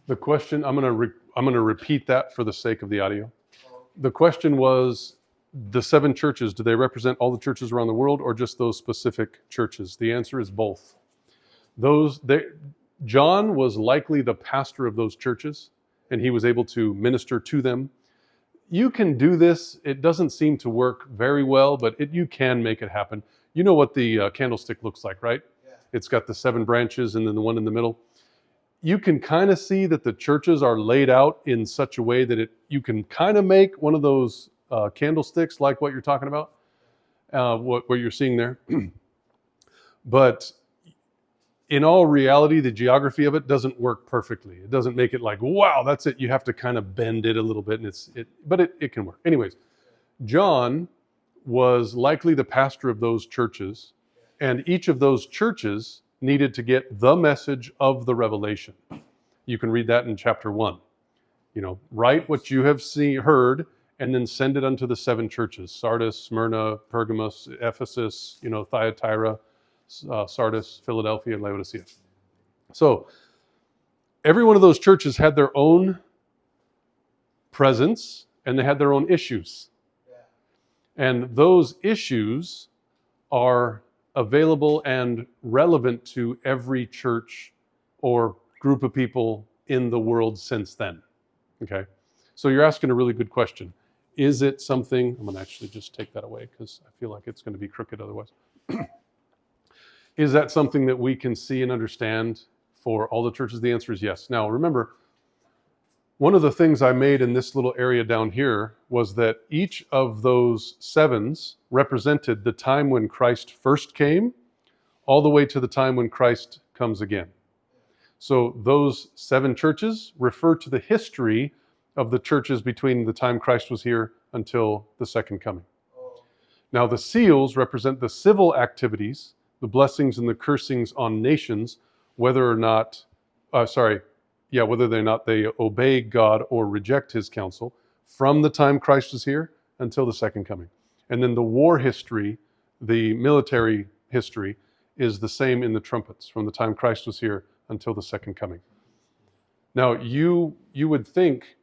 The question, I'm going to repeat that for the sake of the audio. The question was, the 7 churches, do they represent all the churches around the world or just those specific churches? The answer is both. John was likely the pastor of those churches, and he was able to minister to them. You can do this. It doesn't seem to work very well, but you can make it happen. You know what the candlestick looks like, right? Yeah. It's got the 7 branches and then the one in the middle. You can kind of see that the churches are laid out in such a way that you can kind of make one of those candlesticks like what you're talking about, what you're seeing there. But in all reality, the geography of it doesn't work perfectly. It doesn't make it like, wow, that's it. You have to kind of bend it a little bit, but it can work. Anyways, John was likely the pastor of those churches, and each of those churches needed to get the message of the revelation. You can read that in chapter 1. Write what you have heard, and then send it unto the 7 churches: Sardis, Smyrna, Pergamos, Ephesus, Thyatira, Sardis, Philadelphia, and Laodicea. So every one of those churches had their own presence, and they had their own issues. Yeah. And those issues are available and relevant to every church or group of people in the world since then. Okay? So you're asking a really good question. Is it something, I'm going to actually just take that away because I feel like it's going to be crooked otherwise. Is that something that we can see and understand for all the churches? The answer is yes. Now, remember, one of the things I made in this little area down here was that each of those 7s represented the time when Christ first came, all the way to the time when Christ comes again. So those 7 churches refer to the history of the churches between the time Christ was here until the second coming. Now, the seals represent the civil activities, the blessings and the cursings on nations, whether or not they obey God or reject his counsel from the time Christ was here until the second coming. And then the war history, the military history, is the same in the trumpets from the time Christ was here until the second coming. Now, you would think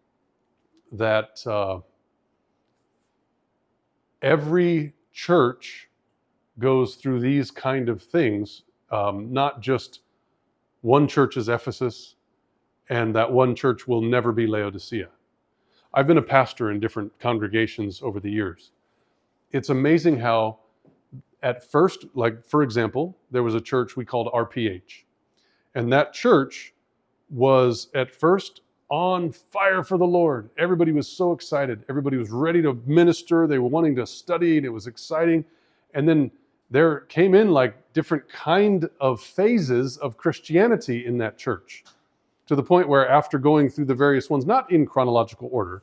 that every church goes through these kind of things, not just one church is Ephesus, and that one church will never be Laodicea. I've been a pastor in different congregations over the years. It's amazing how at first, like for example, there was a church we called RPH. And that church was at first on fire for the Lord. Everybody was so excited. Everybody was ready to minister. They were wanting to study, and it was exciting. And then there came in like different kind of phases of Christianity in that church, to the point where after going through the various ones, not in chronological order,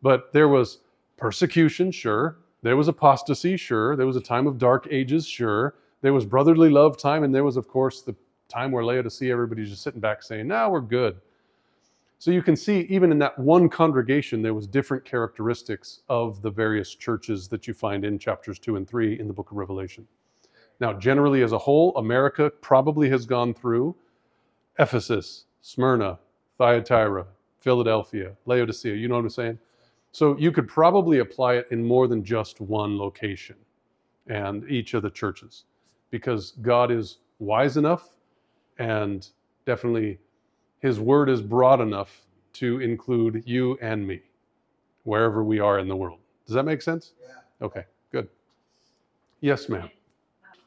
but there was persecution, sure. There was apostasy, sure. There was a time of dark ages, sure. There was brotherly love time, and there was, of course, the time where Laodicea, everybody's just sitting back saying, no, we're good. So you can see even in that one congregation, there was different characteristics of the various churches that you find in chapters 2 and 3 in the book of Revelation. Now, generally as a whole, America probably has gone through Ephesus, Smyrna, Thyatira, Philadelphia, Laodicea. You know what I'm saying? So you could probably apply it in more than just one location and each of the churches, because God is wise enough and definitely his word is broad enough to include you and me, wherever we are in the world. Does that make sense? Yeah. Okay, good. Yes, ma'am.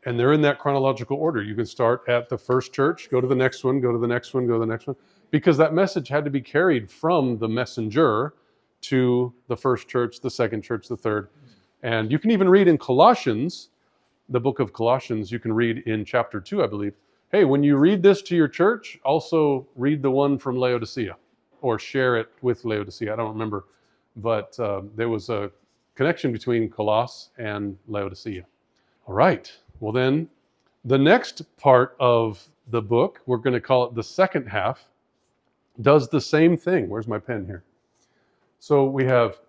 And they're in that chronological order. You can start at the first church, go to the next one, go to the next one, go to the next one, because that message had to be carried from the messenger to the first church, the second church, the third. And you can even read in Colossians, the book of Colossians, you can read in chapter 2, I believe, hey, when you read this to your church, also read the one from Laodicea, or share it with Laodicea. I don't remember, but there was a connection between Colossus and Laodicea. All right, well then, the next part of the book, we're going to call it the second half, does the same thing. Where's my pen here? So we have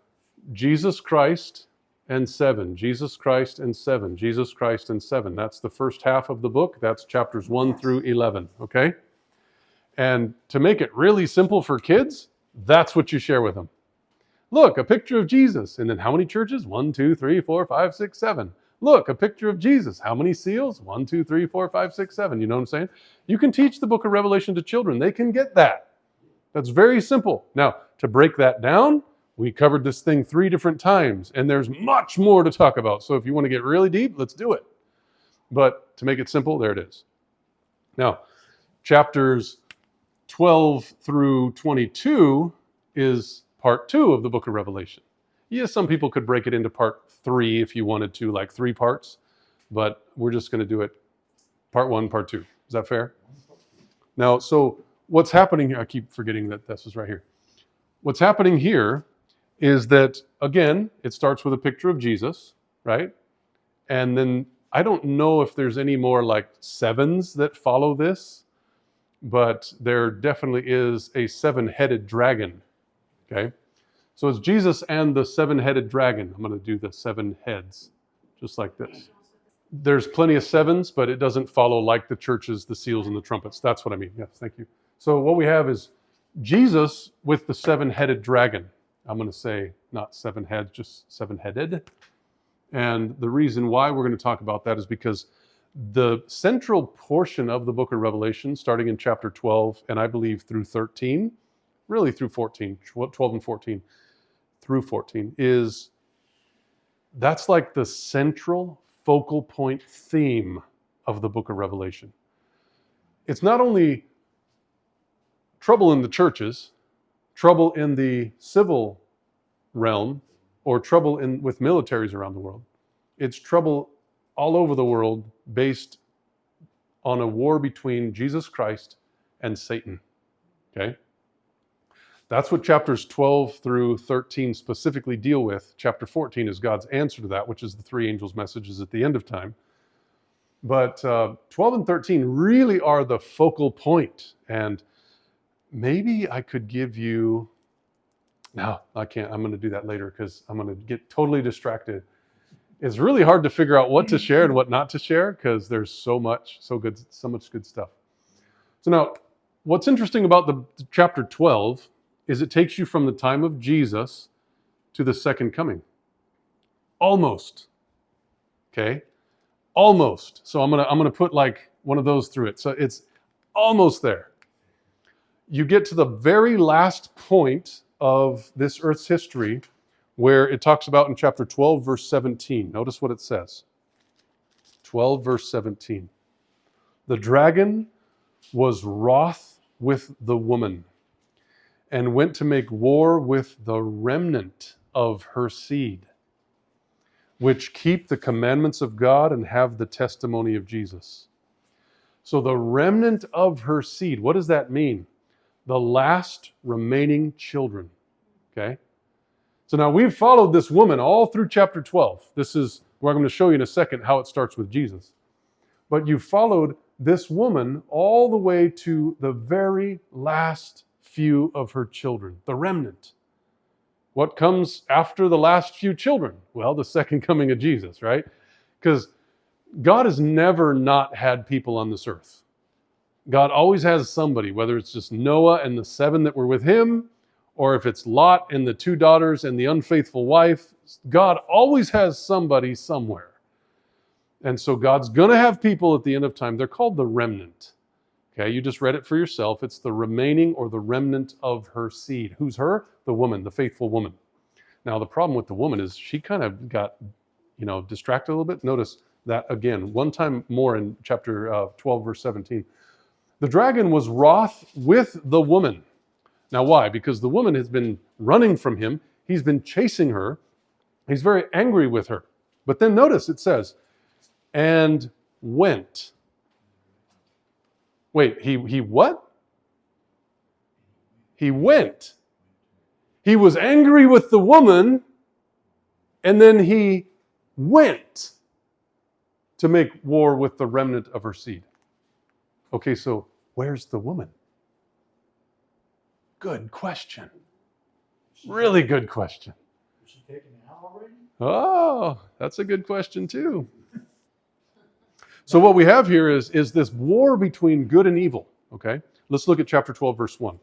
Jesus Christ and 7, Jesus Christ and 7, Jesus Christ and 7. That's the first half of the book. That's chapters 1 through 11, okay? And to make it really simple for kids, that's what you share with them. Look, a picture of Jesus. And then how many churches? 1, 2, 3, 4, 5, 6, 7. Look, a picture of Jesus. How many seals? 1, 2, 3, 4, 5, 6, 7. You know what I'm saying? You can teach the book of Revelation to children. They can get that. That's very simple. Now, to break that down, we covered this thing 3 different times, and there's much more to talk about. So if you want to get really deep, let's do it. But to make it simple, there it is. Now, chapters 12 through 22 is part 2 of the book of Revelation. Yes, some people could break it into part 3 if you wanted to, like 3 parts, but we're just going to do it part 1, part 2. Is that fair? Now, so what's happening here, I keep forgetting that this is right here. What's happening here is that, again, it starts with a picture of Jesus, right? And then I don't know if there's any more like 7s that follow this, but there definitely is a 7-headed dragon, okay? So it's Jesus and the 7-headed dragon. I'm going to do the 7 heads, just like this. There's plenty of 7s, but it doesn't follow like the churches, the seals, and the trumpets. That's what I mean. Yes, thank you. So what we have is Jesus with the 7-headed dragon. I'm going to say not 7 heads, just 7-headed. And the reason why we're going to talk about that is because the central portion of the book of Revelation, starting in chapter 12, and I believe through 13, really through 14, 12 and 14, through 14, that's like the central focal point theme of the book of Revelation. It's not only trouble in the churches, trouble in the civil realm, or trouble with militaries around the world. It's trouble all over the world based on a war between Jesus Christ and Satan. Okay? That's what chapters 12 through 13 specifically deal with. Chapter 14 is God's answer to that, which is the 3 angels' messages at the end of time. But 12 and 13 really are the focal point. And maybe I could give you... No, I can't. I'm going to do that later because I'm going to get totally distracted. It's really hard to figure out what to share and what not to share because there's so much good stuff. So now, what's interesting about the chapter 12 is it takes you from the time of Jesus to the second coming. Almost. Okay? Almost. So I'm gonna put like one of those through it. So it's almost there. You get to the very last point of this earth's history where it talks about in chapter 12, verse 17. Notice what it says. 12, verse 17. The dragon was wroth with the woman and went to make war with the remnant of her seed, which keep the commandments of God and have the testimony of Jesus. So the remnant of her seed, what does that mean? The last remaining children, okay? So now we've followed this woman all through chapter 12. This is where I'm going to show you in a second how it starts with Jesus. But you've followed this woman all the way to the very last few of her children, the remnant. What comes after the last few children? Well, the second coming of Jesus, right? Because God has never not had people on this earth. God always has somebody, whether it's just Noah and the 7 that were with him, or if it's Lot and the 2 daughters and the unfaithful wife. God always has somebody somewhere. And so God's going to have people at the end of time. They're called the remnant. Okay, you just read it for yourself. It's the remaining or the remnant of her seed. Who's her? The woman, the faithful woman. Now, the problem with the woman is she kind of got, distracted a little bit. Notice that again, one time more in chapter 12, verse 17. The dragon was wroth with the woman. Now, why? Because the woman has been running from him. He's been chasing her. He's very angry with her. But then notice it says, and went. Wait, he what? He went. He was angry with the woman, and then he went to make war with the remnant of her seed. Okay, so where's the woman? Good question. Really good question. Was she taken out already? Oh, that's a good question too. So what we have here is this war between good and evil, okay? Let's look at chapter 12, verse 1.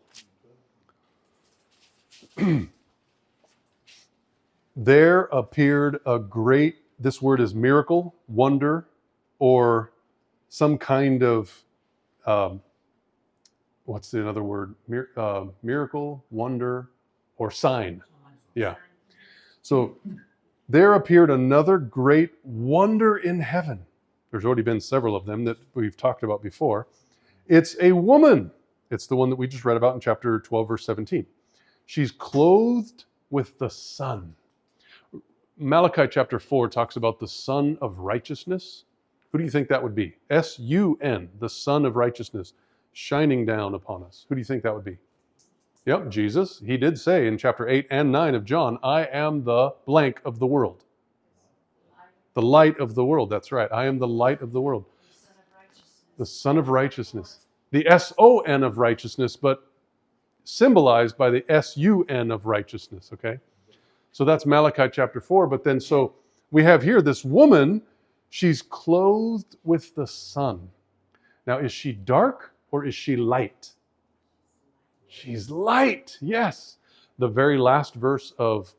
There appeared a great, this word is miracle, wonder, or some kind of, what's the other word? Miracle, wonder, or sign. Yeah. So there appeared another great wonder in heaven. There's already been several of them that we've talked about before. It's a woman. It's the one that we just read about in chapter 12, verse 17. She's clothed with the sun. Malachi chapter 4 talks about the sun of righteousness. Who do you think that would be? S-U-N, the sun of righteousness, shining down upon us. Who do you think that would be? Yep, Jesus. He did say in chapter 8 and 9 of John, I am the blank of the world. The light of the world. That's right. I am the light of the world. The sun of righteousness. The S-O-N of righteousness, but symbolized by the S-U-N of righteousness, okay? So that's Malachi chapter 4. But then so we have here this woman, she's clothed with the sun. Now, is she dark or is she light? She's light, yes. The very last verse of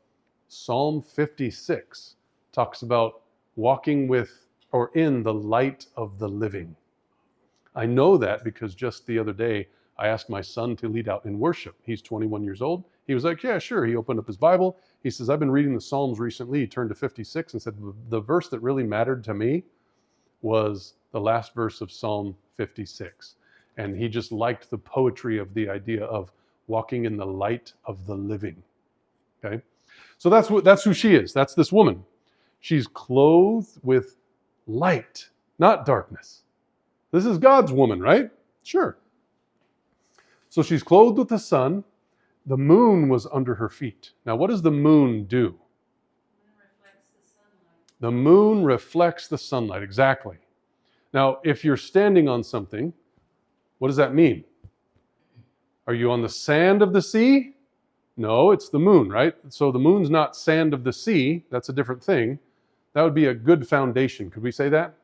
Psalm 56 talks about walking with or in the light of the living. I know that because just the other day, I asked my son to lead out in worship. He's 21 years old. He was like, yeah, sure. He opened up his Bible. He says, I've been reading the Psalms recently. He turned to 56 and said, the verse that really mattered to me was the last verse of Psalm 56. And he just liked the poetry of the idea of walking in the light of the living. Okay? So that's who she is. That's this woman. She's clothed with light, not darkness. This is God's woman, right? Sure. So she's clothed with the sun. The moon was under her feet. Now, what does the moon do? The moon reflects the sunlight, exactly. Now, if you're standing on something, what does that mean? Are you on the sand of the sea? No, it's the moon, right? So the moon's not sand of the sea. That's a different thing. That would be a good foundation. Could we say that?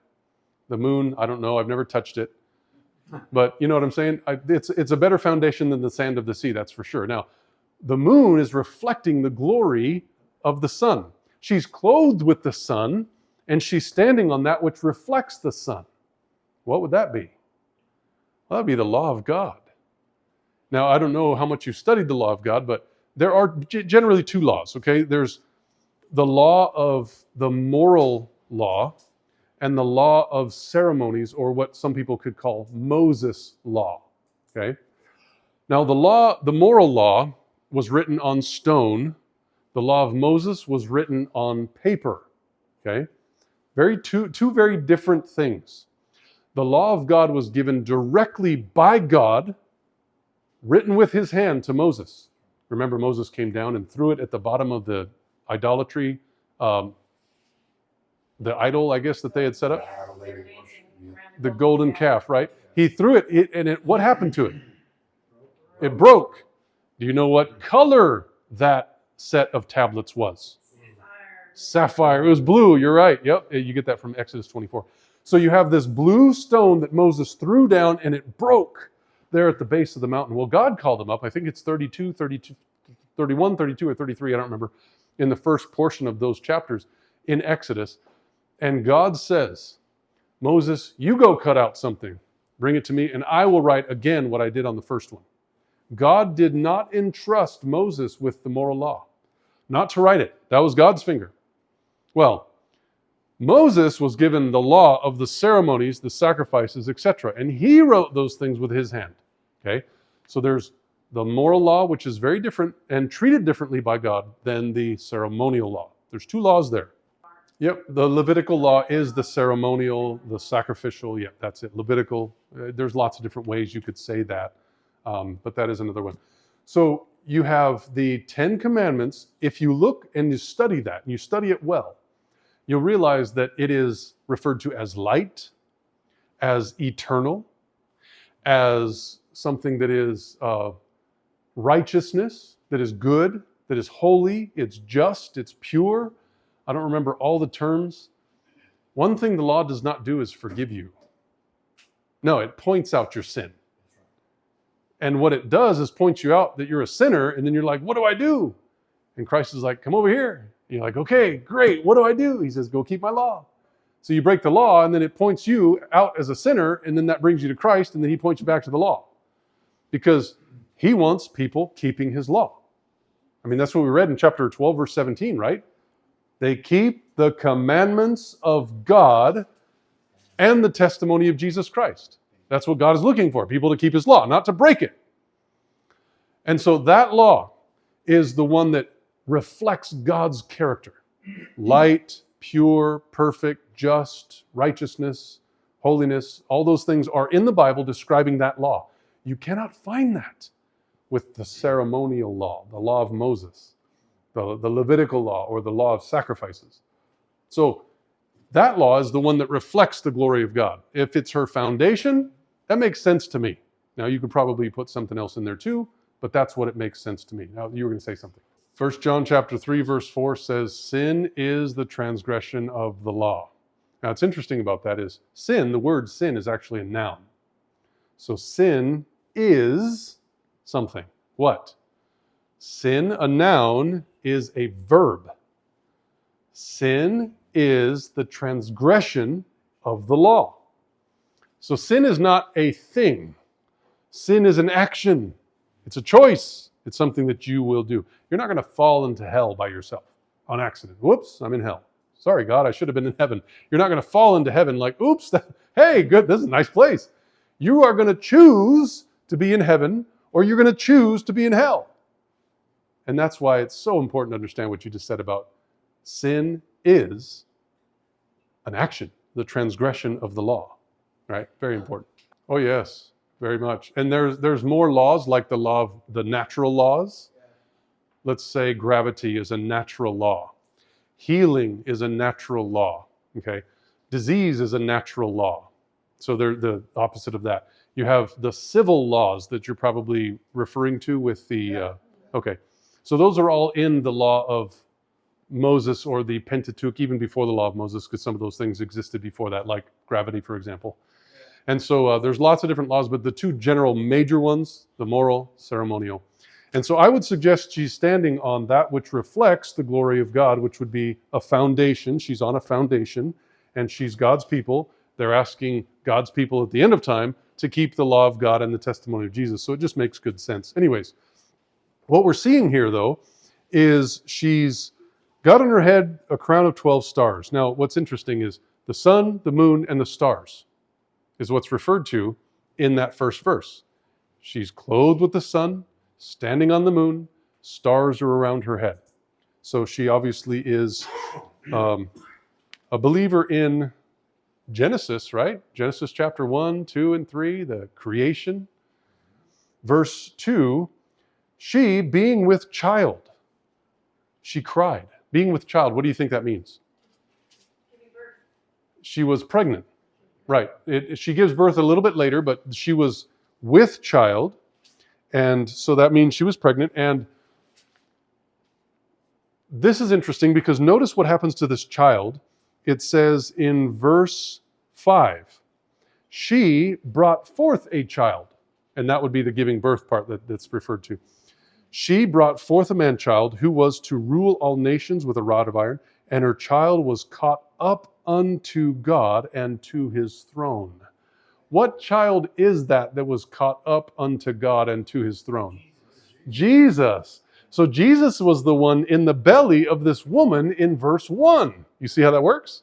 The moon, I don't know. I've never touched it. But you know what I'm saying? It's a better foundation than the sand of the sea, that's for sure. Now, the moon is reflecting the glory of the sun. She's clothed with the sun, and she's standing on that which reflects the sun. What would that be? Well, that would be the law of God. Now, I don't know how much you've studied the law of God, but there are generally two laws, okay? There's the law of the moral law and the law of ceremonies, or what some people could call Moses' law, okay? Now, the moral law was written on stone. The law of Moses was written on paper, okay? Two very different things. The law of God was given directly by God, written with his hand to Moses. Remember, Moses came down and threw it at the bottom of the idolatry, the idol, I guess, that they had set up. The golden calf, right? He threw it, and what happened to it? It broke. Do you know what color that set of tablets was? Sapphire. It was blue, you're right. Yep, you get that from Exodus 24. So you have this blue stone that Moses threw down, and it broke there at the base of the mountain. Well, God called him up. I think it's 31, 32, or 33, I don't remember, in the first portion of those chapters in Exodus. And God says, Moses, you go cut out something, bring it to me, and I will write again what I did on the first one. God did not entrust Moses with the moral law, not to write it. That was God's finger. Well, Moses was given the law of the ceremonies, the sacrifices, etc., and he wrote those things with his hand. Okay? So there's the moral law, which is very different and treated differently by God than the ceremonial law. There's two laws there. Yep, the Levitical law is the ceremonial, the sacrificial. Yeah, that's it. Levitical. There's lots of different ways you could say that, but that is another one. So you have the 10 Commandments. If you look and you study that, and you study it well, you'll realize that it is referred to as light, as eternal, as something that is righteousness, that is good, that is holy, it's just, it's pure. I don't remember all the terms. One thing the law does not do is forgive you. No, it points out your sin. And what it does is point you out that you're a sinner, and then you're like, what do I do? And Christ is like, come over here. And you're like, okay, great, what do I do? He says, go keep my law. So you break the law, and then it points you out as a sinner, and then that brings you to Christ, and then he points you back to the law. Because he wants people keeping his law. I mean, that's what we read in chapter 12, verse 17, right? They keep the commandments of God and the testimony of Jesus Christ. That's what God is looking for, people to keep his law, not to break it. And so that law is the one that reflects God's character. Light, pure, perfect, just, righteousness, holiness, all those things are in the Bible describing that law. You cannot find that with the ceremonial law, the law of Moses, the Levitical law, or the law of sacrifices. So that law is the one that reflects the glory of God. If it's her foundation, that makes sense to me. Now, you could probably put something else in there too, but that's what it makes sense to me. Now, you were going to say something. 1 John chapter 3, verse 4 says, sin is the transgression of the law. Now, what's interesting about that is sin, the word sin is actually a noun. So sin is something. What? Sin, a noun, is a verb. Sin is the transgression of the law. So sin is not a thing. Sin is an action. It's a choice. It's something that you will do. You're not going to fall into hell by yourself on accident. Whoops, I'm in hell. Sorry, God, I should have been in heaven. You're not going to fall into heaven like, oops, hey, good, this is a nice place. You are going to choose to be in heaven, or you're going to choose to be in hell. And that's why it's so important to understand what you just said about sin is an action, the transgression of the law, right? Very important. Oh, yes, very much. And there's more laws, like the law of the natural laws. Let's say gravity is a natural law. Healing is a natural law, okay? Disease is a natural law. So they're the opposite of that. You have the civil laws that you're probably referring to with the, okay. So those are all in the law of Moses or the Pentateuch, even before the law of Moses, because some of those things existed before that, like gravity, for example. And so there's lots of different laws, but the two general major ones, the moral, ceremonial. And so I would suggest she's standing on that which reflects the glory of God, which would be a foundation. She's on a foundation, and she's God's people. They're asking God's people at the end of time to keep the law of God and the testimony of Jesus. So it just makes good sense. Anyways, what we're seeing here, though, is she's got on her head a crown of 12 stars. Now, what's interesting is the sun, the moon, and the stars is what's referred to in that first verse. She's clothed with the sun, standing on the moon, stars are around her head. So she obviously is a believer in Genesis, right? Genesis chapter 1, 2, and 3, the creation. Verse 2, she, being with child, she cried. Being with child, what do you think that means? She was pregnant. Right. She gives birth a little bit later, but she was with child. And so that means she was pregnant. And this is interesting because notice what happens to this child. It says in verse 5, she brought forth a child. And that would be the giving birth part that's referred to. She brought forth a man-child who was to rule all nations with a rod of iron, and her child was caught up unto God and to his throne. What child is that was caught up unto God and to his throne? Jesus. So Jesus was the one in the belly of this woman in verse 1. You see how that works?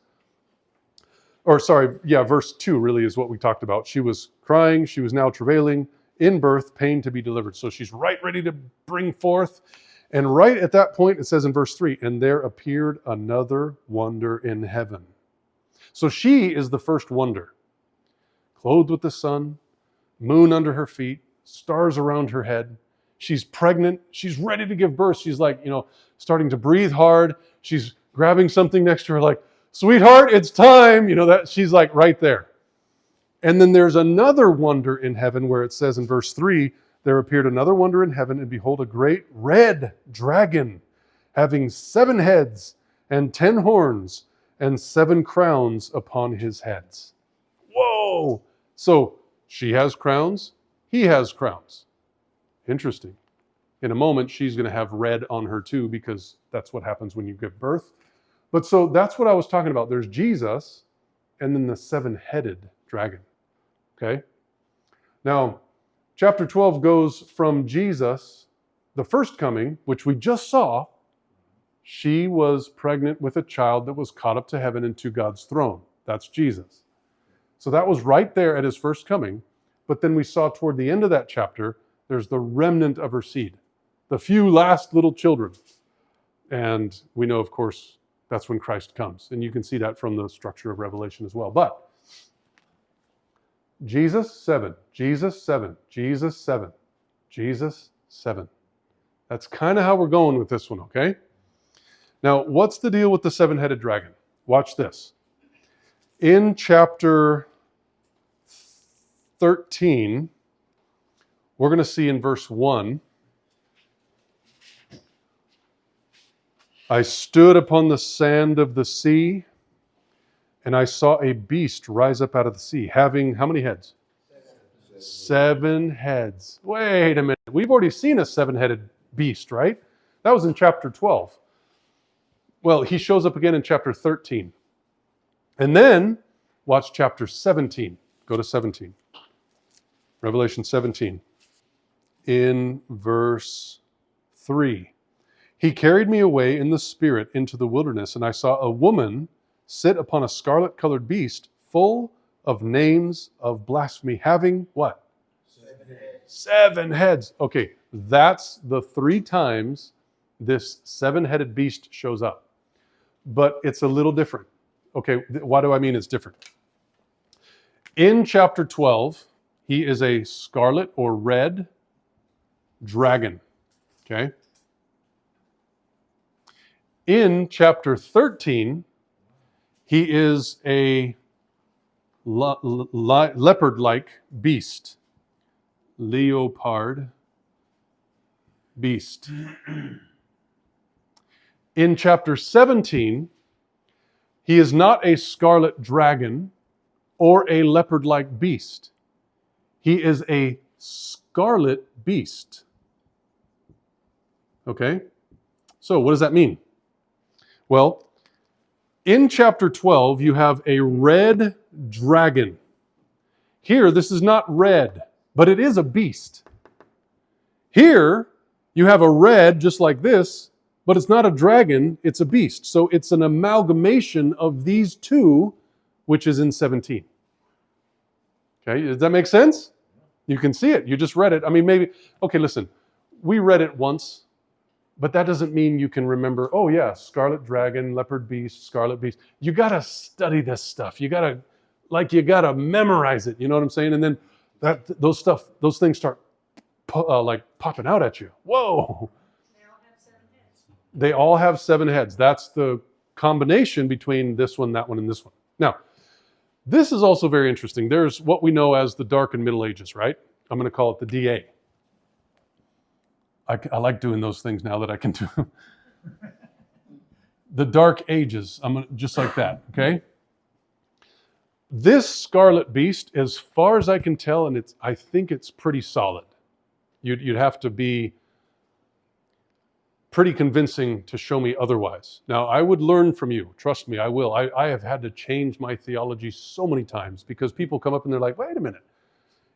Or sorry, yeah, verse 2 really is what we talked about. She was crying, she was now travailing, in birth, pain to be delivered. So she's right ready to bring forth. And right at that point, it says in verse 3, and there appeared another wonder in heaven. So she is the first wonder. Clothed with the sun, moon under her feet, stars around her head. She's pregnant. She's ready to give birth. She's like, starting to breathe hard. She's grabbing something next to her like, sweetheart, it's time. That she's like right there. And then there's another wonder in heaven where it says in verse 3, there appeared another wonder in heaven, and behold, a great red dragon, having 7 heads and 10 horns and 7 crowns upon his heads. Whoa! So she has crowns, he has crowns. Interesting. In a moment, she's going to have red on her too, because that's what happens when you give birth. But so that's what I was talking about. There's Jesus and then the seven-headed dragon. Okay? Now, chapter 12 goes from Jesus, the first coming, which we just saw. She was pregnant with a child that was caught up to heaven and to God's throne. That's Jesus. So that was right there at his first coming. But then we saw toward the end of that chapter, there's the remnant of her seed, the few last little children. And we know, of course, that's when Christ comes. And you can see that from the structure of Revelation as well. But Jesus 7, Jesus 7, Jesus 7, Jesus 7. That's kind of how we're going with this one, okay? Now, what's the deal with the seven-headed dragon? Watch this. In chapter 13, we're going to see in verse 1, I stood upon the sand of the sea, and I saw a beast rise up out of the sea, having how many heads? 7 heads. Wait a minute. We've already seen a 7-headed beast, right? That was in chapter 12. Well, he shows up again in chapter 13. And then, watch chapter 17. Go to 17. Revelation 17. In verse 3. He carried me away in the spirit into the wilderness, and I saw a woman sit upon a scarlet-colored beast full of names of blasphemy, having what? 7 heads. 7 heads. Okay, that's the 3 times this 7-headed beast shows up. But it's a little different. Okay, why do I mean it's different? In chapter 12, he is a scarlet or red dragon. Okay? In chapter 13, he is a leopard-like beast. Leopard beast. In chapter 17, he is not a scarlet dragon or a leopard-like beast. He is a scarlet beast. Okay? So what does that mean? Well, in chapter 12, you have a red dragon. Here, this is not red, but it is a beast. Here, you have a red just like this, but it's not a dragon, it's a beast. So it's an amalgamation of these two, which is in 17. Okay, does that make sense? You can see it. You just read it. I mean, maybe, okay, listen, we read it once, but that doesn't mean you can remember, oh yeah, scarlet dragon, leopard beast, scarlet beast. You got to study this stuff. You got to memorize it. You know what I'm saying? And then those things start popping out at you. Whoa. They all have 7 heads. They all have 7 heads. That's the combination between this one, that one, and this one. Now, this is also very interesting. There's what we know as the Dark and Middle Ages, right? I'm going to call it the DA. I like doing those things now that I can do. The Dark Ages, just like that, okay? This scarlet beast, as far as I can tell, and I think it's pretty solid. You'd have to be pretty convincing to show me otherwise. Now, I would learn from you. Trust me, I will. I have had to change my theology so many times because people come up and they're like, wait a minute,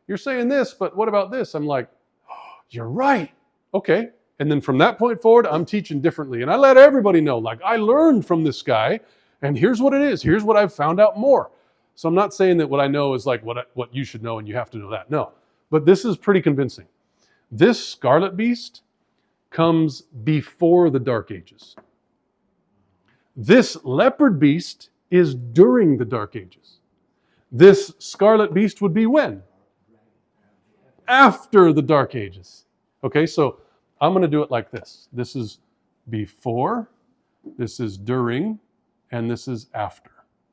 you're saying this, but what about this? I'm like, oh, you're right. Okay. And then from that point forward, I'm teaching differently. And I let everybody know, like, I learned from this guy, and here's what it is. Here's what I've found out more. So I'm not saying that what I know is like what you should know and you have to know that. No. But this is pretty convincing. This scarlet beast comes before the Dark Ages. This leopard beast is during the Dark Ages. This scarlet beast would be when? After the Dark Ages. Okay, so I'm going to do it like this. This is before, this is during, and this is after.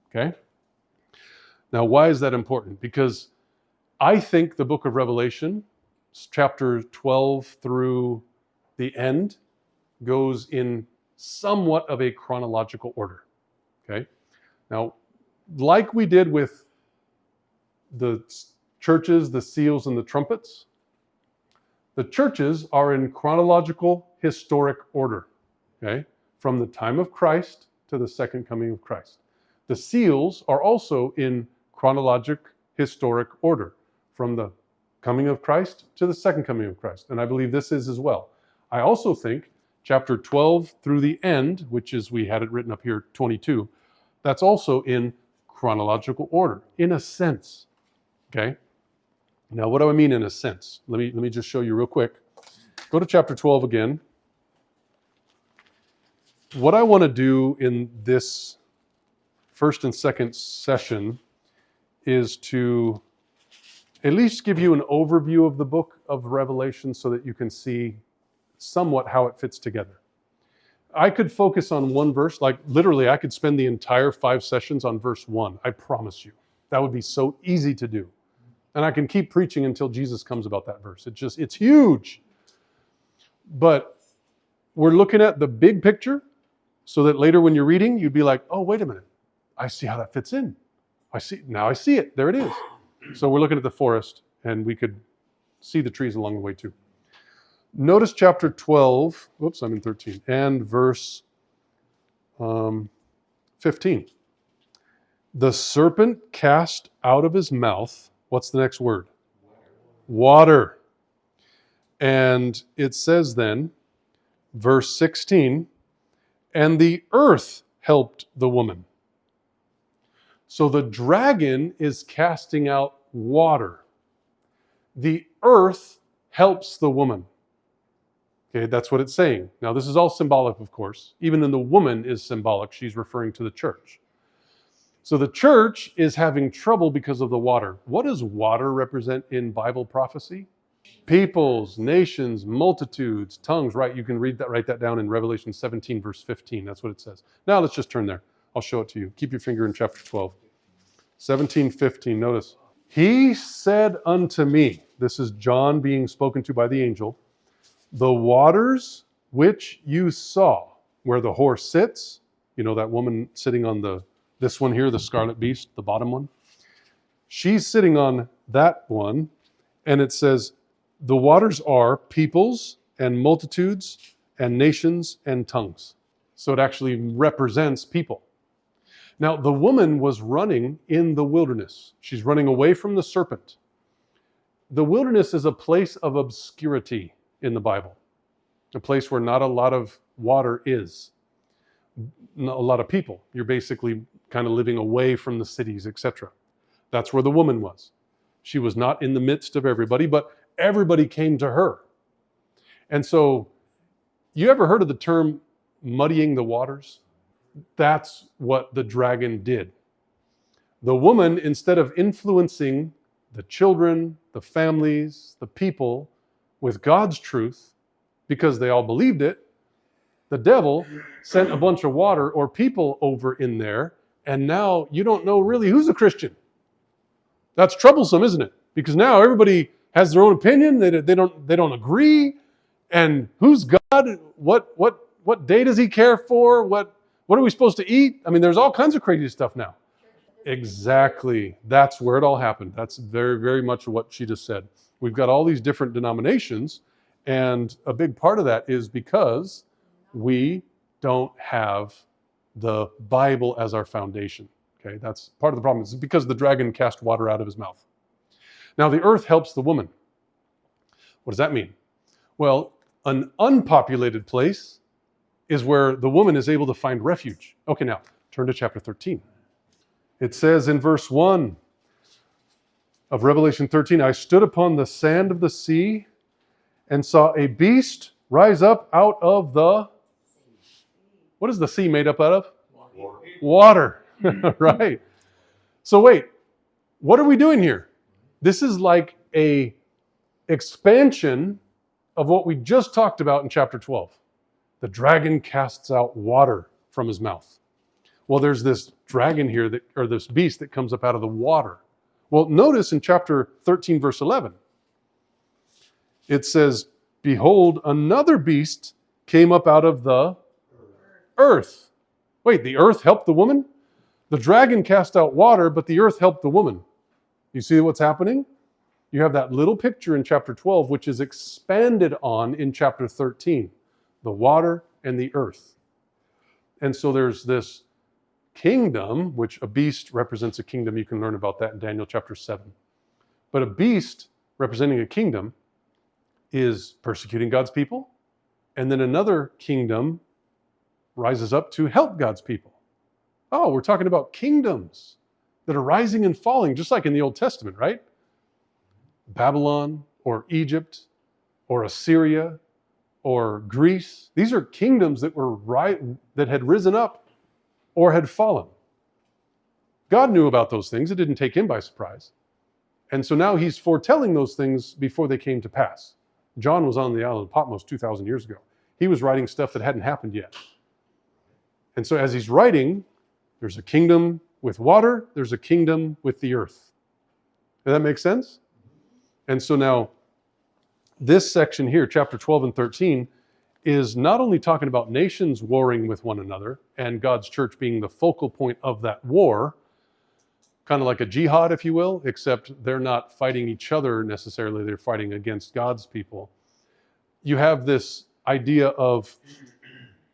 Okay? Now, why is that important? Because I think the book of Revelation, chapter 12 through the end, goes in somewhat of a chronological order. Okay? Now, like we did with the churches, the seals, and the trumpets, The churches are in chronological, historic order, okay? From the time of Christ to the second coming of Christ. The seals are also in chronologic, historic order, from the coming of Christ to the second coming of Christ. And I believe this is as well. I also think chapter 12 through the end, which is, we had it written up here, 22, that's also in chronological order, in a sense, okay? Now, what do I mean in a sense? Let me just show you real quick. Go to chapter 12 again. What I want to do in this first and second session is to at least give you an overview of the book of Revelation so that you can see somewhat how it fits together. I could focus on one verse, like literally I could spend the entire 5 sessions on verse 1. I promise you. That would be so easy to do. And I can keep preaching until Jesus comes about that verse. It's huge. But we're looking at the big picture so that later when you're reading, you'd be like, oh, wait a minute. I see how that fits in. Now I see it. There it is. So we're looking at the forest, and we could see the trees along the way too. Notice chapter 12, whoops, I'm in 13, and verse 15. The serpent cast out of his mouth, what's the next word? Water. And it says then, verse 16, and the earth helped the woman. So the dragon is casting out water. The earth helps the woman. Okay, that's what it's saying. Now, this is all symbolic, of course. Even in the woman is symbolic. She's referring to the church. So the church is having trouble because of the water. What does water represent in Bible prophecy? Peoples, nations, multitudes, tongues, right? You can write that down in Revelation 17, verse 15. That's what it says. Now let's just turn there. I'll show it to you. Keep your finger in chapter 12. 17, 15, notice. He said unto me, this is John being spoken to by the angel, the waters which you saw, where the horse sits, you know, that woman sitting on this one here, the scarlet beast, the bottom one. She's sitting on that one, and it says, the waters are peoples and multitudes and nations and tongues. So it actually represents people. Now, the woman was running in the wilderness. She's running away from the serpent. The wilderness is a place of obscurity in the Bible, a place where not a lot of water is, not a lot of people. You're basically kind of living away from the cities, etc. That's where the woman was. She was not in the midst of everybody, but everybody came to her. And so, you ever heard of the term muddying the waters? That's what the dragon did. The woman, instead of influencing the children, the families, the people with God's truth, because they all believed it, the devil sent a bunch of water or people over in there, and now you don't know really who's a Christian. That's troublesome, isn't it? Because now everybody has their own opinion. They don't agree. And who's God? What day does he care for? What are we supposed to eat? I mean, there's all kinds of crazy stuff now. Exactly. That's where it all happened. That's very, very much what she just said. We've got all these different denominations, and a big part of that is because we don't have the Bible as our foundation. Okay, that's part of the problem. It's because the dragon cast water out of his mouth. Now, the earth helps the woman. What does that mean? Well, an unpopulated place is where the woman is able to find refuge. Okay, now, turn to chapter 13. It says in verse 1 of Revelation 13, I stood upon the sand of the sea and saw a beast rise up out of the... What is the sea made up out of? Water. Right. So wait, what are we doing here? This is like a expansion of what we just talked about in chapter 12. The dragon casts out water from his mouth. Well, there's this dragon here, or this beast that comes up out of the water. Well, notice in chapter 13, verse 11, it says, behold, another beast came up out of the earth. Wait, the earth helped the woman? The dragon cast out water, but the earth helped the woman. You see what's happening? you have that little picture in chapter 12, which is expanded on in chapter 13, the water and the earth. And so there's this kingdom, which a beast represents a kingdom. You can learn about that in Daniel chapter 7. But a beast representing a kingdom is persecuting God's people. And then another kingdom rises up to help God's people. Oh, we're talking about kingdoms that are rising and falling, just like in the Old Testament, right? Babylon or Egypt or Assyria or Greece. These are kingdoms that that had risen up or had fallen. God knew about those things. It didn't take him by surprise. And so now he's foretelling those things before they came to pass. John was on the island of Patmos 2,000 years ago. He was writing stuff that hadn't happened yet. And so as he's writing, there's a kingdom with water, there's a kingdom with the earth. Does that make sense? And so now, this section here, chapter 12 and 13, is not only talking about nations warring with one another and God's church being the focal point of that war, kind of like a jihad, if you will, except they're not fighting each other necessarily, they're fighting against God's people. You have this idea of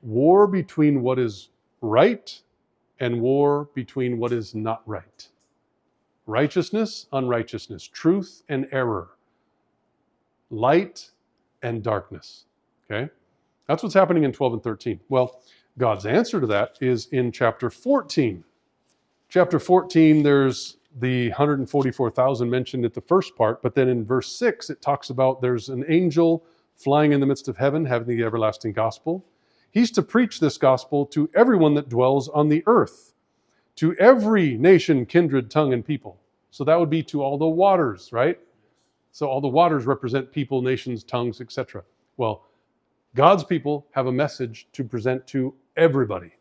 war between what is right and war between what is not right. Righteousness, unrighteousness, truth and error, light and darkness. Okay? That's what's happening in 12 and 13. Well, God's answer to that is in chapter 14. Chapter 14, there's the 144,000 mentioned at the first part, but then in verse 6, it talks about there's an angel flying in the midst of heaven, having the everlasting gospel. He's to preach this gospel to everyone that dwells on the earth, to every nation, kindred, tongue, and people. So that would be to all the waters, right? So all the waters represent people, nations, tongues, etc. Well, God's people have a message to present to everybody.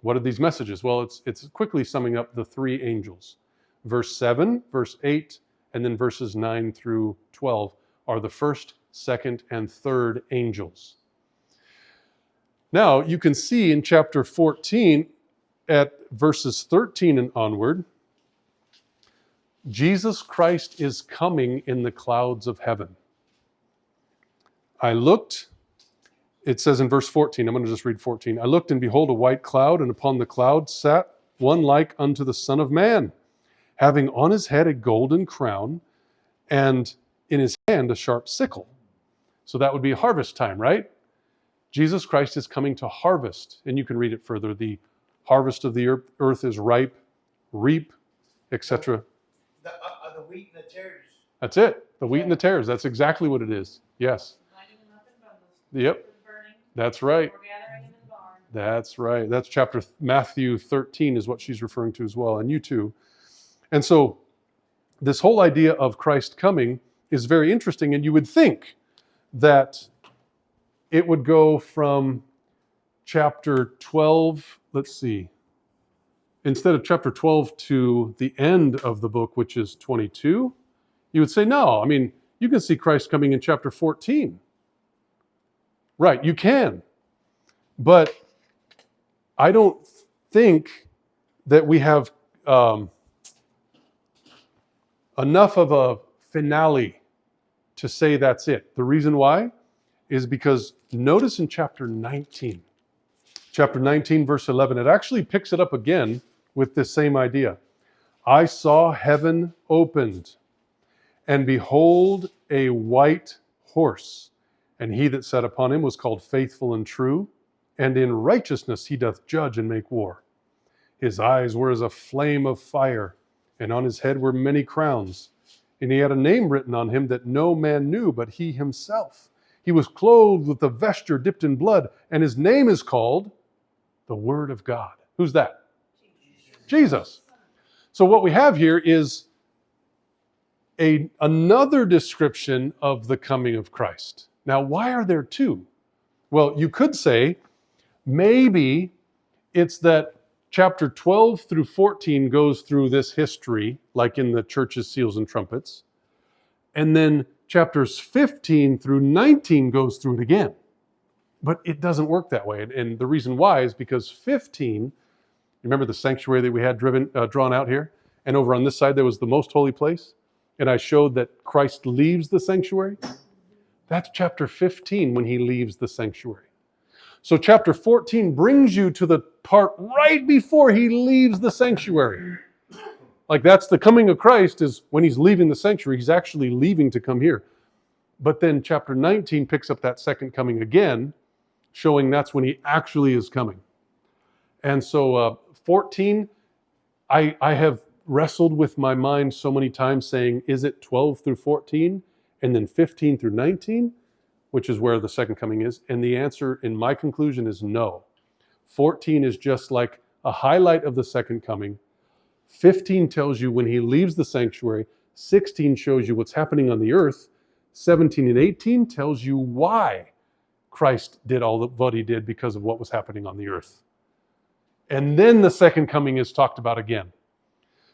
What are these messages? Well, it's quickly summing up the three angels. Verse 7, verse 8, and then verses 9 through 12 are the first, second, and third angels. Now, you can see in chapter 14, at verses 13 and onward, Jesus Christ is coming in the clouds of heaven. I looked, it says in verse 14, I'm going to just read 14. I looked, and behold, a white cloud, and upon the cloud sat one like unto the Son of Man, having on his head a golden crown, and in his hand a sharp sickle. So that would be harvest time, right? Jesus Christ is coming to harvest. And you can read it further. The harvest of the earth is ripe, reap, etc. The wheat and the tares. That's it. The wheat and the tares. That's exactly what it is. Yes. Lining them up in bundles. Yep. Burning. That's right. Or gathering them in barn. That's right. That's chapter Matthew 13 is what she's referring to as well, and you too. And so this whole idea of Christ coming is very interesting, and you would think that it would go from chapter 12, let's see, instead of chapter 12 to the end of the book, which is 22, you would say, no, I mean, you can see Christ coming in chapter 14. Right, you can. But I don't think that we have enough of a finale to say that's it. The reason why is because notice in chapter 19, verse 11, it actually picks it up again with this same idea. I saw heaven opened, and behold, a white horse, and he that sat upon him was called Faithful and True, and in righteousness he doth judge and make war. His eyes were as a flame of fire, and on his head were many crowns. And he had a name written on him that no man knew but he himself. He was clothed with a vesture dipped in blood, and his name is called the Word of God. Who's that? Jesus. So what we have here is another description of the coming of Christ. Now, why are there two? Well, you could say maybe it's that chapter 12 through 14 goes through this history, like in the church's seals and trumpets. And then chapters 15 through 19 goes through it again. But it doesn't work that way. And the reason why is because 15, remember the sanctuary that we had drawn out here? And over on this side, there was the most holy place. and I showed that Christ leaves the sanctuary? That's chapter 15 when he leaves the sanctuary. So chapter 14 brings you to the part right before he leaves the sanctuary. Like that's the coming of Christ is when he's leaving the sanctuary. He's actually leaving to come here. But then chapter 19 picks up that second coming again, showing that's when he actually is coming. And so 14, I have wrestled with my mind so many times saying, is it 12 through 14 and then 15 through 19, which is where the second coming is? And the answer in my conclusion is no. 14 is just like a highlight of the second coming. 15 tells you when he leaves the sanctuary. 16 shows you what's happening on the earth. 17 and 18 tells you why Christ did all what he did because of what was happening on the earth. And then the second coming is talked about again.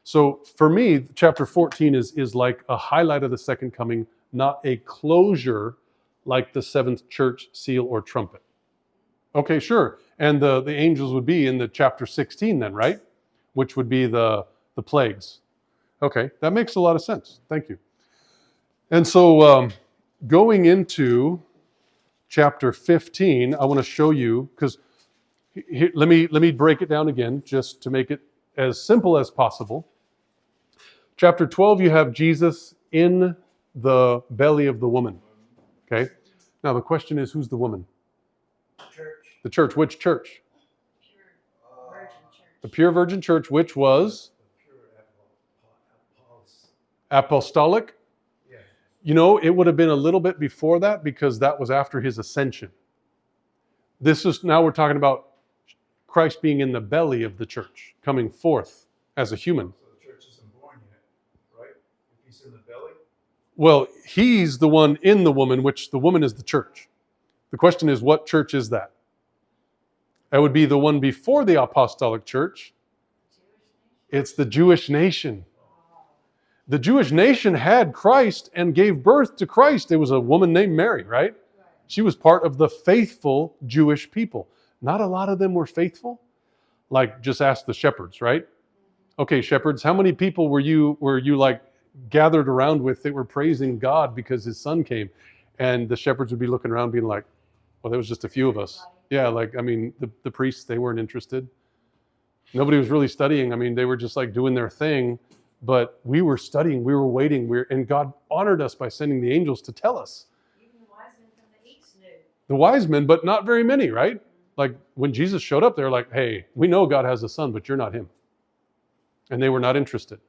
So for me, chapter 14 is like a highlight of the second coming, not a closure like the seventh church seal or trumpet. Okay, sure. And the angels would be in the chapter 16 then, right? Which would be the plagues. Okay, that makes a lot of sense. Thank you. And so going into chapter 15, I want to show you, because let me break it down again just to make it as simple as possible. Chapter 12, you have Jesus in the belly of the woman. Okay? Now the question is, who's the woman? Church. The church. Which church? Pure virgin church. The pure virgin church, which was apostolic. Yeah. You know, it would have been a little bit before that because that was after his ascension. This is, now we're talking about Christ being in the belly of the church, coming forth as a human. So the church isn't born yet, right? If he's in the belly. Well, he's the one in the woman, which the woman is the church. The question is, what church is that? That would be the one before the apostolic church. It's the Jewish nation. The Jewish nation had Christ and gave birth to Christ. It was a woman named Mary, right? She was part of the faithful Jewish people. Not a lot of them were faithful. Like, just ask the shepherds, right? Okay, shepherds, how many people were you like gathered around with that were praising God because his son came? And the shepherds would be looking around being like, well, there was just a few of us. Yeah, like, I mean, the priests, they weren't interested. Nobody was really studying. I mean, they were just like doing their thing. But we were studying, we were waiting, and God honored us by sending the angels to tell us. Even the wise men from the east knew. The wise men, but not very many, right? Like when Jesus showed up, they're like, hey, we know God has a son, but you're not him. And they were not interested.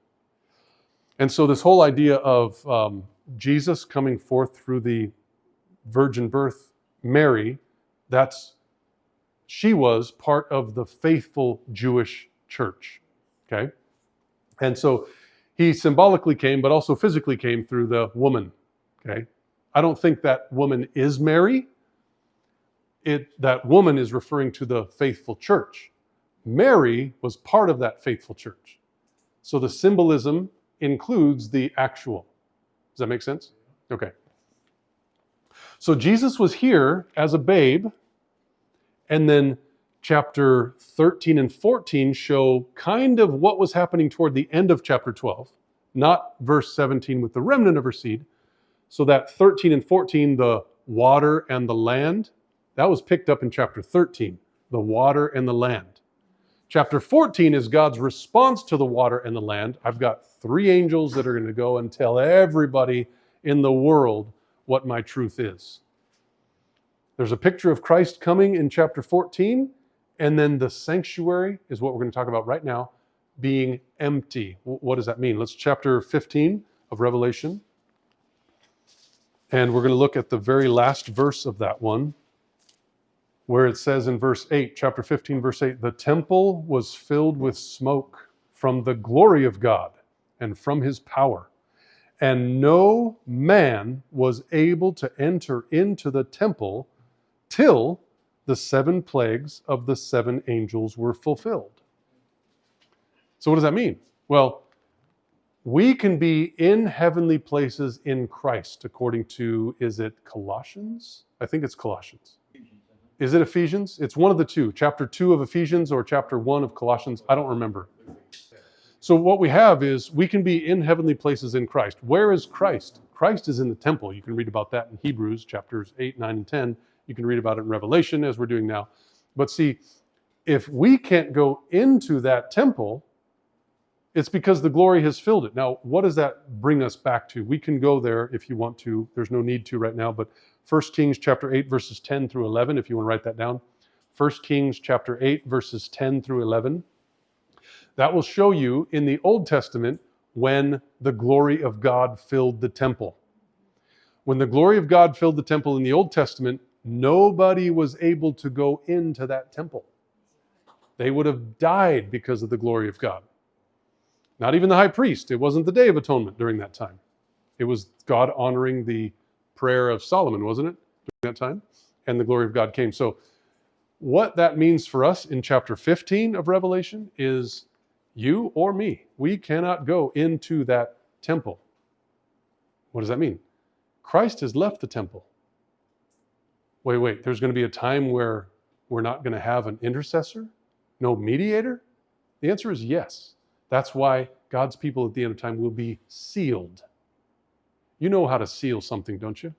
And so this whole idea of Jesus coming forth through the virgin birth, Mary, she was part of the faithful Jewish church, okay? And so he symbolically came, but also physically came through the woman, okay? I don't think that woman is Mary. That woman is referring to the faithful church. Mary was part of that faithful church. So the symbolism includes the actual. Does that make sense? Okay. So Jesus was here as a babe, and then chapter 13 and 14 show kind of what was happening toward the end of chapter 12, not verse 17 with the remnant of her seed. So that 13 and 14, the water and the land, that was picked up in chapter 13, the water and the land. Chapter 14 is God's response to the water and the land. I've got 3 angels that are going to go and tell everybody in the world what my truth is. There's a picture of Christ coming in chapter 14, and then the sanctuary is what we're going to talk about right now, being empty. What does that mean? Let's chapter 15 of Revelation. And we're going to look at the very last verse of that one, where it says in verse 8, chapter 15, verse 8, the temple was filled with smoke from the glory of God and from his power. And no man was able to enter into the temple till the 7 plagues of the 7 angels were fulfilled. So what does that mean? Well, we can be in heavenly places in Christ, according to, is it Colossians? I think it's Colossians. Is it Ephesians? It's one of the two. Chapter 2 of Ephesians or chapter 1 of Colossians. I don't remember. So what we have is we can be in heavenly places in Christ. Where is Christ? Christ is in the temple. You can read about that in Hebrews chapters 8, 9, and 10. You can read about it in Revelation as we're doing now. But see, if we can't go into that temple, it's because the glory has filled it. Now, what does that bring us back to? We can go there if you want to. There's no need to right now, but 1 Kings chapter 8, verses 10 through 11, if you want to write that down. 1 Kings chapter 8, verses 10 through 11. That will show you in the Old Testament when the glory of God filled the temple. When the glory of God filled the temple in the Old Testament, nobody was able to go into that temple. They would have died because of the glory of God. Not even the high priest. It wasn't the Day of Atonement during that time. It was God honoring the prayer of Solomon, wasn't it, during that time? And the glory of God came. So what that means for us in chapter 15 of Revelation is you or me, we cannot go into that temple. What does that mean? Christ has left the temple. Wait, there's going to be a time where we're not going to have an intercessor? No mediator? The answer is yes. That's why God's people at the end of time will be sealed. You know how to seal something, don't you?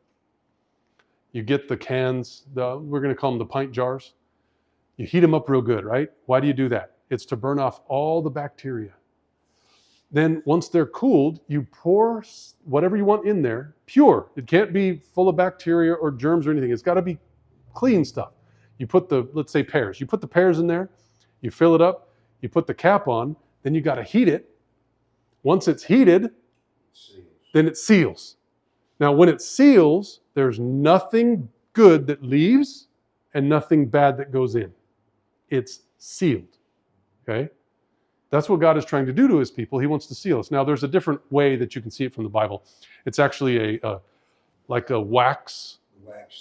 You get the cans, we're going to call them the pint jars. You heat them up real good, right? Why do you do that? It's to burn off all the bacteria. Then once they're cooled, you pour whatever you want in there, pure. It can't be full of bacteria or germs or anything. It's got to be clean stuff. You put let's say pears. You put the pears in there, you fill it up, you put the cap on, then you got to heat it. Once it's heated, then it seals. Now, when it seals, there's nothing good that leaves and nothing bad that goes in. It's sealed. Okay? That's what God is trying to do to his people. He wants to seal us. Now, there's a different way that you can see it from the Bible. It's actually like a wax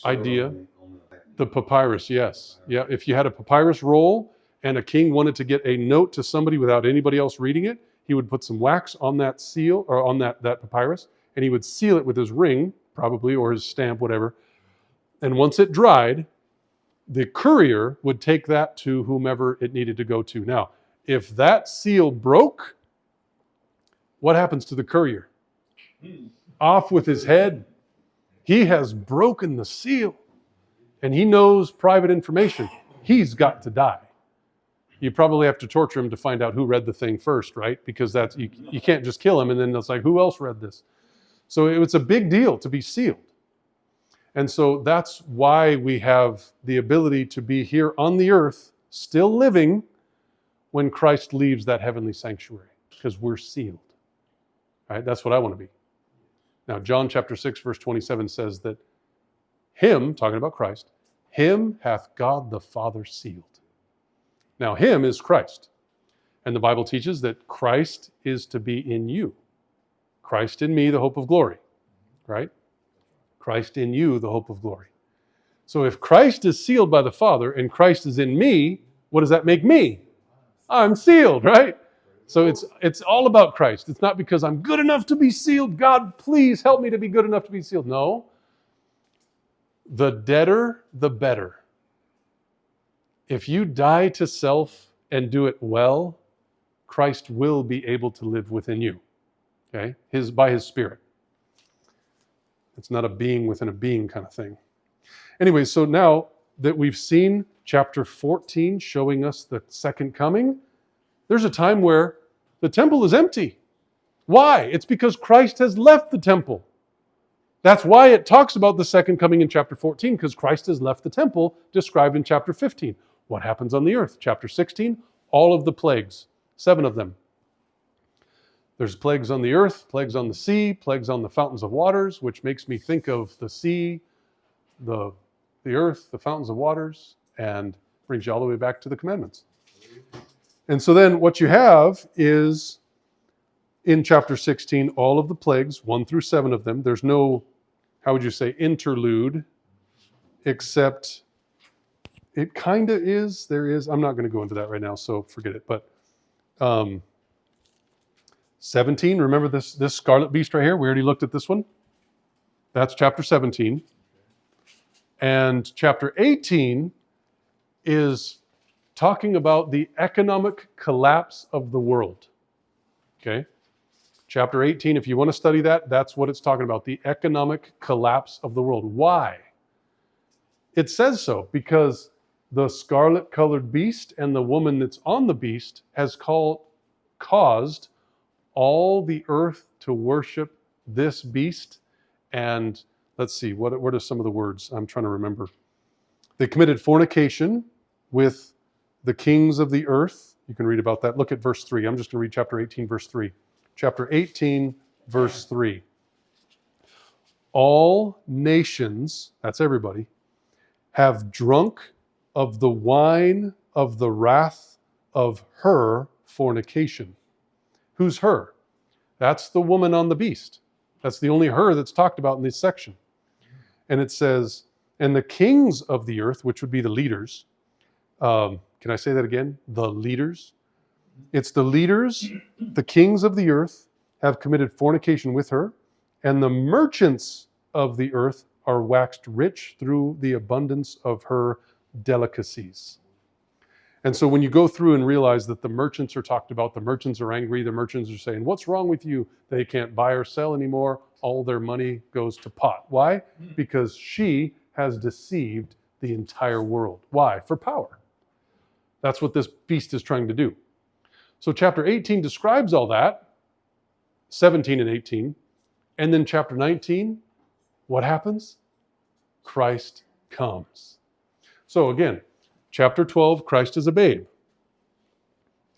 idea. The papyrus, yes. Yeah, if you had a papyrus roll and a king wanted to get a note to somebody without anybody else reading it, he would put some wax on that seal or on that papyrus, and he would seal it with his ring, probably, or his stamp, whatever. And once it dried, the courier would take that to whomever it needed to go to. Now, if that seal broke, what happens to the courier? Off with his head. He has broken the seal. And he knows private information. He's got to die. You probably have to torture him to find out who read the thing first, right? Because that's you can't just kill him and then it's like, who else read this? So it's a big deal to be sealed. And so that's why we have the ability to be here on the earth, still living, when Christ leaves that heavenly sanctuary, because we're sealed. Right? That's what I want to be. Now, John chapter 6, verse 27 says that him, talking about Christ, him hath God the Father sealed. Now, him is Christ. And the Bible teaches that Christ is to be in you. Christ in me, the hope of glory. Right? Christ in you, the hope of glory. So if Christ is sealed by the Father and Christ is in me, what does that make me? I'm sealed, right? So it's all about Christ. It's not because I'm good enough to be sealed. God, please help me to be good enough to be sealed. No. The deader, the better. If you die to self and do it well, Christ will be able to live within you. Okay? By his Spirit. It's not a being within a being kind of thing. Anyway, so now that we've seen chapter 14 showing us the second coming, there's a time where the temple is empty. Why? It's because Christ has left the temple. That's why it talks about the second coming in chapter 14, because Christ has left the temple described in chapter 15. What happens on the earth? Chapter 16, all of the plagues, 7 of them. There's plagues on the earth, plagues on the sea, plagues on the fountains of waters, which makes me think of the sea, the earth, the fountains of waters, and brings you all the way back to the commandments. And so then what you have is, in chapter 16, all of the plagues, 1 through 7 of them. There's no, how would you say, interlude, except it kind of is. There is. I'm not going to go into that right now, so forget it. But 17, remember this scarlet beast right here? We already looked at this one. That's chapter 17. And chapter 18 is talking about the economic collapse of the world. Okay? Chapter 18, if you want to study that, that's what it's talking about, the economic collapse of the world. Why? It says so because the scarlet-colored beast and the woman that's on the beast has caused all the earth to worship this beast. And let's see, what are some of the words? I'm trying to remember. They committed fornication with the kings of the earth. You can read about that. Look at verse 3. I'm just going to read chapter 18, verse 3. Chapter 18, verse 3. All nations, that's everybody, have drunk of the wine of the wrath of her fornication. Who's her? That's the woman on the beast. That's the only her that's talked about in this section. And it says, and the kings of the earth, which would be the leaders. Can I say that again? The leaders. It's the leaders, the kings of the earth have committed fornication with her, and the merchants of the earth are waxed rich through the abundance of her delicacies. And so when you go through and realize that the merchants are talked about, the merchants are angry, the merchants are saying, what's wrong with you? They can't buy or sell anymore. All their money goes to pot. Why? Because she has deceived the entire world. Why? For power. That's what this beast is trying to do. So chapter 18 describes all that, 17 and 18. And then chapter 19, what happens? Christ comes. So again, chapter 12, Christ is a babe.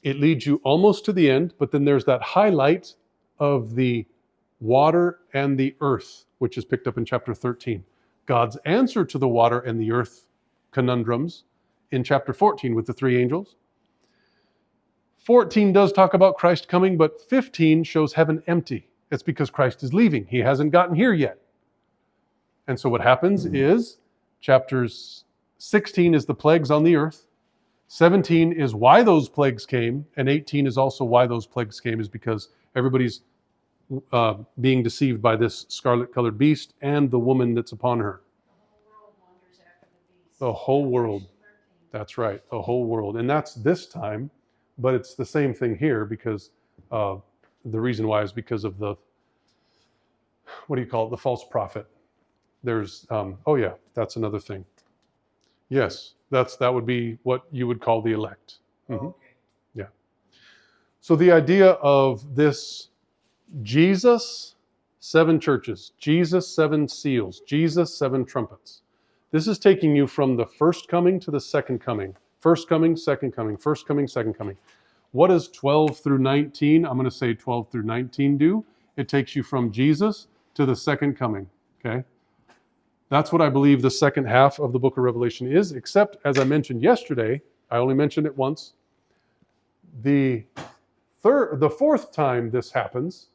It leads you almost to the end, but then there's that highlight of the water and the earth, which is picked up in chapter 13. God's answer to the water and the earth conundrums in chapter 14 with the three angels. 14 does talk about Christ coming, but 15 shows heaven empty. It's because Christ is leaving. He hasn't gotten here yet. And so what happens is chapters 16 is the plagues on the earth. 17 is why those plagues came. And 18 is also why those plagues came, is because everybody's being deceived by this scarlet-colored beast and the woman that's upon her. The whole world wanders after the beast. The whole world. Revelation 13. That's right, the whole world. And that's this time, but it's the same thing here because the reason why is because of the, what do you call it, the false prophet. There's, oh yeah, that's another thing. Yes, that would be what you would call the elect. Mm-hmm. Okay. Yeah. So the idea of this Jesus, 7 churches, Jesus, 7 seals, Jesus, 7 trumpets. This is taking you from the first coming to the second coming. First coming, second coming, first coming, second coming. What does 12 through 19, I'm going to say 12 through 19 do? It takes you from Jesus to the second coming, okay? That's what I believe the second half of the book of Revelation is, except, as I mentioned yesterday, I only mentioned it once, the fourth time this happens,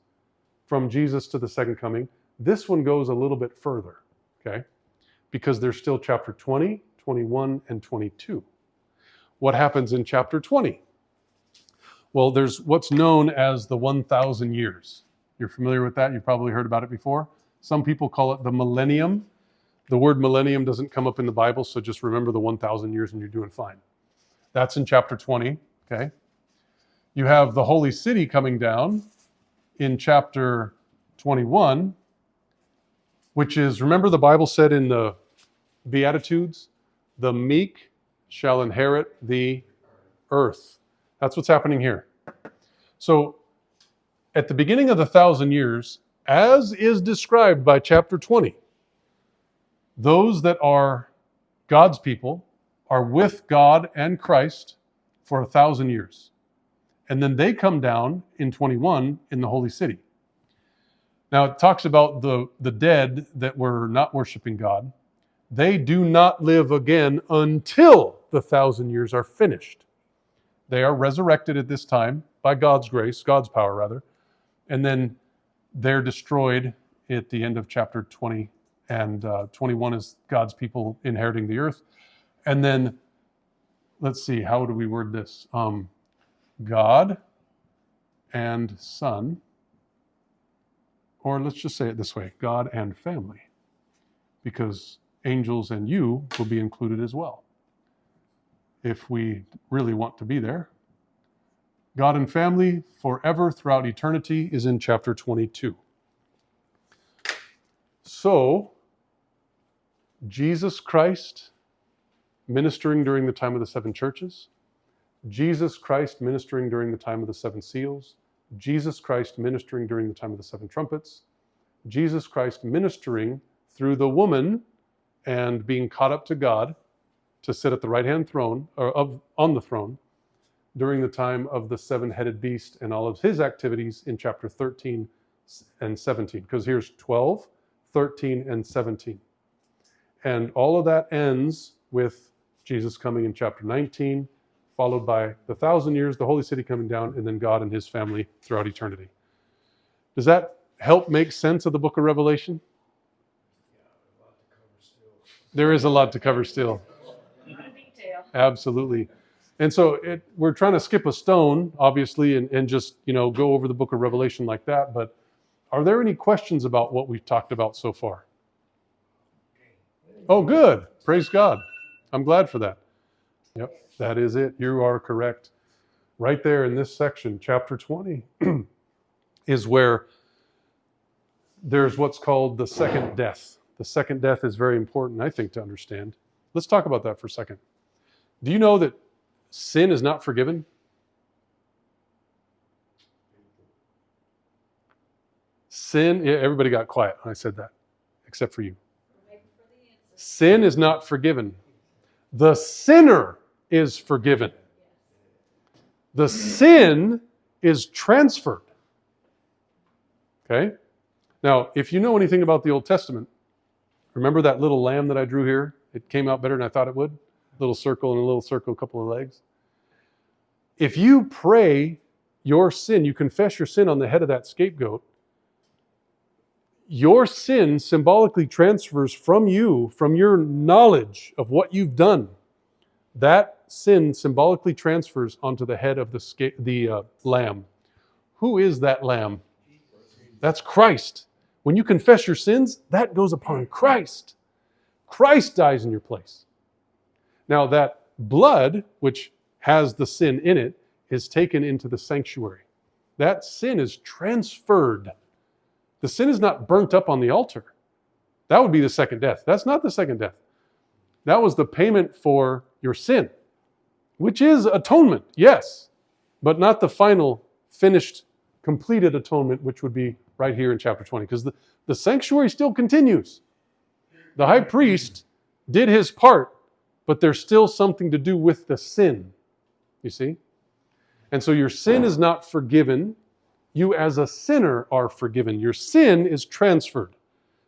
from Jesus to the second coming, this one goes a little bit further, okay? Because there's still chapter 20, 21, and 22. What happens in chapter 20? Well, there's what's known as the 1,000 years. You're familiar with that? You've probably heard about it before. Some people call it the millennium. The word millennium doesn't come up in the Bible, so just remember the 1,000 years and you're doing fine. That's in chapter 20, okay? You have the holy city coming down in chapter 21, which is, remember the Bible said in the Beatitudes, the meek shall inherit the earth. That's what's happening here. So at the beginning of the 1,000 years, as is described by chapter 20, those that are God's people are with God and Christ for 1,000 years. And then they come down in 21 in the holy city. Now it talks about the dead that were not worshiping God. They do not live again until the 1,000 years are finished. They are resurrected at this time by God's grace, God's power rather, and then they're destroyed at the end of chapter 20, and 21 is God's people inheriting the earth. And then, let's see, how do we word this? God and Son, or let's just say it this way, God and family, because angels and you will be included as well. If we really want to be there, God and family forever throughout eternity is in chapter 22. So, Jesus Christ ministering during the time of the seven churches, Jesus Christ ministering during the time of the seven seals, Jesus Christ ministering during the time of the seven trumpets, Jesus Christ ministering through the woman and being caught up to God to sit at the right-hand throne, or on the throne, during the time of the seven-headed beast and all of his activities in chapter 13 and 17. Because here's 12, 13, and 17. And all of that ends with Jesus coming in chapter 19, followed by the 1,000 years, the holy city coming down, and then God and his family throughout eternity. Does that help make sense of the book of Revelation? There is a lot to cover still. Detail. Absolutely. And so we're trying to skip a stone, obviously, and just, go over the book of Revelation like that. But are there any questions about what we've talked about so far? Oh, good. Praise God. I'm glad for that. Yep, that is it. You are correct. Right there in this section, chapter 20, is where there's what's called the second death. The second death is very important, I think, to understand. Let's talk about that for a second. Do you know that sin is not forgiven? Sin, yeah, everybody got quiet when I said that, except for you. Sin is not forgiven. The sinner is forgiven. The sin is transferred. Okay? Now, if you know anything about the Old Testament, remember that little lamb that I drew here? It came out better than I thought it would. Little circle and a little circle, a couple of legs. If you pray your sin, you confess your sin on the head of that scapegoat, your sin symbolically transfers from you, from your knowledge of what you've done. That sin symbolically transfers onto the head of the lamb. Who is that lamb? That's Christ. When you confess your sins, that goes upon Christ. Christ dies in your place. Now that blood, which has the sin in it, is taken into the sanctuary. That sin is transferred. The sin is not burnt up on the altar. That would be the second death. That's not the second death. That was the payment for your sin, which is atonement, yes, but not the final, finished, completed atonement, which would be right here in chapter 20, because the sanctuary still continues. The high priest did his part, but there's still something to do with the sin, you see? And so your sin is not forgiven. You as a sinner are forgiven. Your sin is transferred.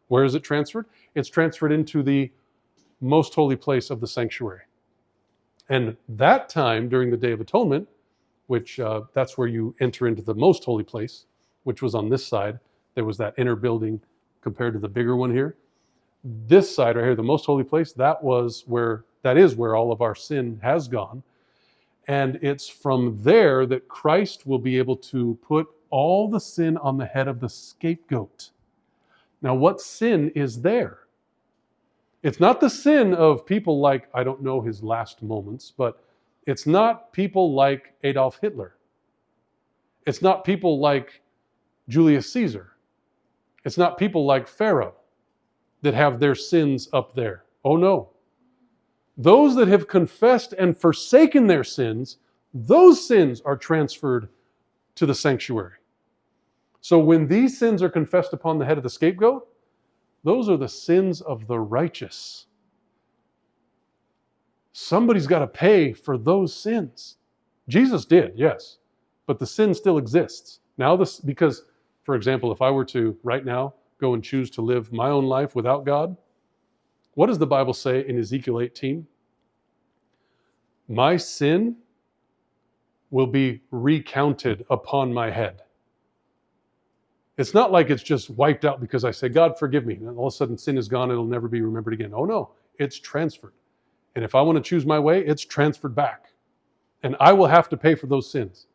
Where is it transferred? It's transferred into the most holy place of the sanctuary. And that time during the Day of Atonement, which that's where you enter into the most holy place, which was on this side. There was that inner building compared to the bigger one here. This side right here, the most holy place, that is where all of our sin has gone. And it's from there that Christ will be able to put all the sin on the head of the scapegoat. Now, what sin is there? It's not the sin of people like, I don't know his last moments, but it's not people like Adolf Hitler. It's not people like Julius Caesar. It's not people like Pharaoh that have their sins up there. Oh no. Those that have confessed and forsaken their sins, those sins are transferred to the sanctuary. So when these sins are confessed upon the head of the scapegoat, those are the sins of the righteous. Somebody's got to pay for those sins. Jesus did, yes, but the sin still exists. Now, because, for example, if I were to right now go and choose to live my own life without God, what does the Bible say in Ezekiel 18? My sin will be recounted upon my head. It's not like it's just wiped out because I say, God, forgive me. And all of a sudden sin is gone. It'll never be remembered again. Oh no, it's transferred. And if I want to choose my way, it's transferred back. And I will have to pay for those sins.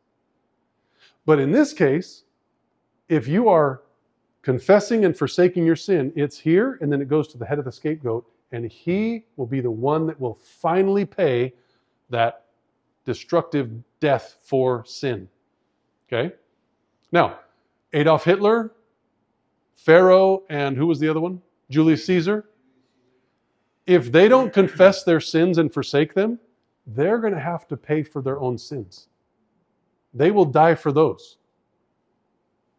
But in this case, if you are confessing and forsaking your sin, it's here and then it goes to the head of the scapegoat, and he will be the one that will finally pay that destructive death for sin. Okay? Now, Adolf Hitler, Pharaoh, and who was the other one? Julius Caesar. If they don't confess their sins and forsake them, they're going to have to pay for their own sins. They will die for those.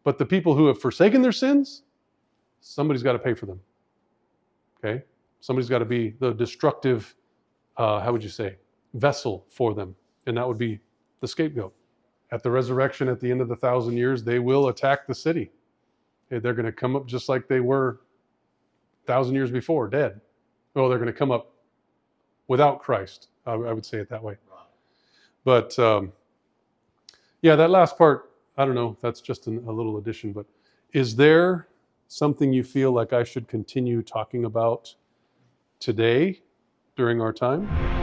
But the people who have forsaken their sins, somebody's got to pay for them. Okay? Somebody's got to be the destructive, how would you say, vessel for them. And that would be the scapegoat. At the resurrection, at the end of the 1,000 years, they will attack the city. They're going to come up just like they were 1,000 years before, dead. Well, they're going to come up without Christ. I would say it that way. But yeah, that last part, I don't know, that's just a little addition. But is there something you feel like I should continue talking about today during our time?